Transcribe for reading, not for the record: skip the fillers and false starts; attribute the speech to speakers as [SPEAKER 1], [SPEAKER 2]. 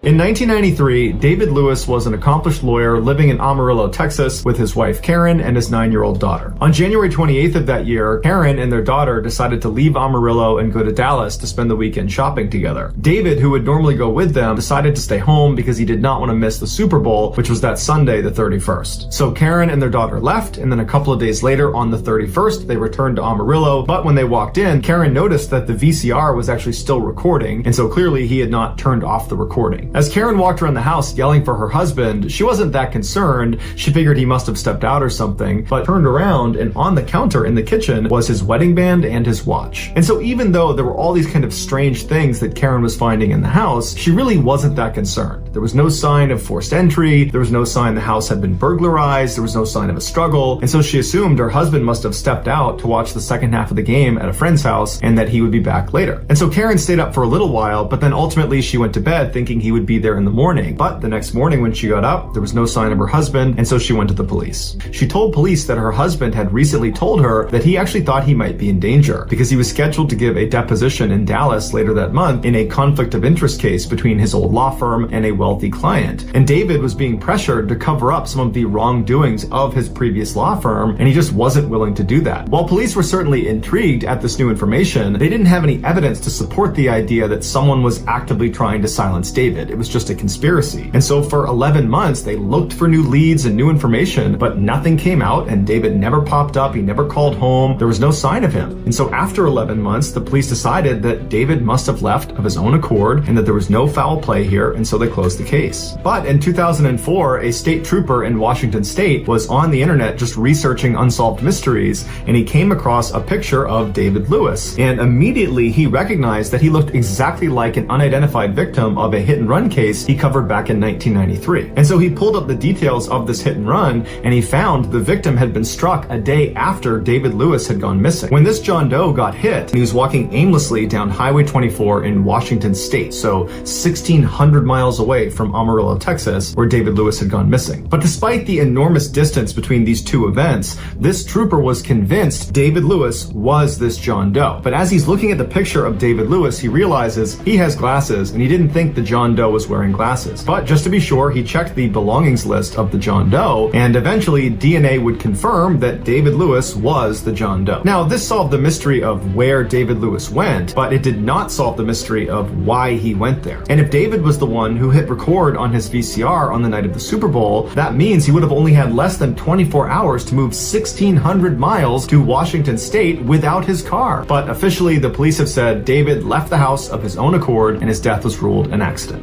[SPEAKER 1] In 1993, David Lewis was an accomplished lawyer living in Amarillo, Texas, with his wife Karen and his 9-year-old daughter. On January 28th of that year, Karen and their daughter decided to leave Amarillo and go to Dallas to spend the weekend shopping together. David, who would normally go with them, decided to stay home because he did not want to miss the Super Bowl, which was that Sunday, the 31st. So Karen and their daughter left, and then a couple of days later, on the 31st, they returned to Amarillo, but when they walked in, Karen noticed that the VCR was actually still recording, and so clearly he had not turned off the recording. As Karen walked around the house yelling for her husband, she wasn't that concerned. She figured he must have stepped out or something, but turned around and on the counter in the kitchen was his wedding band and his watch. And so even though there were all these kind of strange things that Karen was finding in the house, she really wasn't that concerned. There was no sign of forced entry, there was no sign the house had been burglarized, there was no sign of a struggle, and so she assumed her husband must have stepped out to watch the second half of the game at a friend's house and that he would be back later. And so Karen stayed up for a little while, but then ultimately she went to bed thinking he would be there in the morning. But the next morning when she got up, there was no sign of her husband, and so she went to the police. She told police that her husband had recently told her that he actually thought he might be in danger because he was scheduled to give a deposition in Dallas later that month in a conflict of interest case between his old law firm and a wealthy client. And David was being pressured to cover up some of the wrongdoings of his previous law firm, and he just wasn't willing to do that. While police were certainly intrigued at this new information, they didn't have any evidence to support the idea that someone was actively trying to silence David. It was just a conspiracy. And so for 11 months, they looked for new leads and new information, but nothing came out, and David never popped up, he never called home, there was no sign of him. And so after 11 months, the police decided that David must have left of his own accord and that there was no foul play here, and so they closed the case. But in 2004, a state trooper in Washington state was on the internet just researching unsolved mysteries, and he came across a picture of David Lewis, and immediately he recognized that he looked exactly like an unidentified victim of a hit-and-run case he covered back in 1993. And so he pulled up the details of this hit and run, and he found the victim had been struck a day after David Lewis had gone missing. When this John Doe got hit, he was walking aimlessly down Highway 24 in Washington state, so 1,600 miles away from Amarillo, Texas, where David Lewis had gone missing. But despite the enormous distance between these two events, this trooper was convinced David Lewis was this John Doe. But as he's looking at the picture of David Lewis, he realizes he has glasses, and he didn't think the John Doe was wearing glasses. But just to be sure, he checked the belongings list of the John Doe, and eventually DNA would confirm that David Lewis was the John Doe. Now, this solved the mystery of where David Lewis went, but it did not solve the mystery of why he went there. And if David was the one who hit record on his VCR on the night of the Super Bowl, that means he would have only had less than 24 hours to move 1,600 miles to Washington state without his car. But officially, the police have said David left the house of his own accord, and his death was ruled an accident.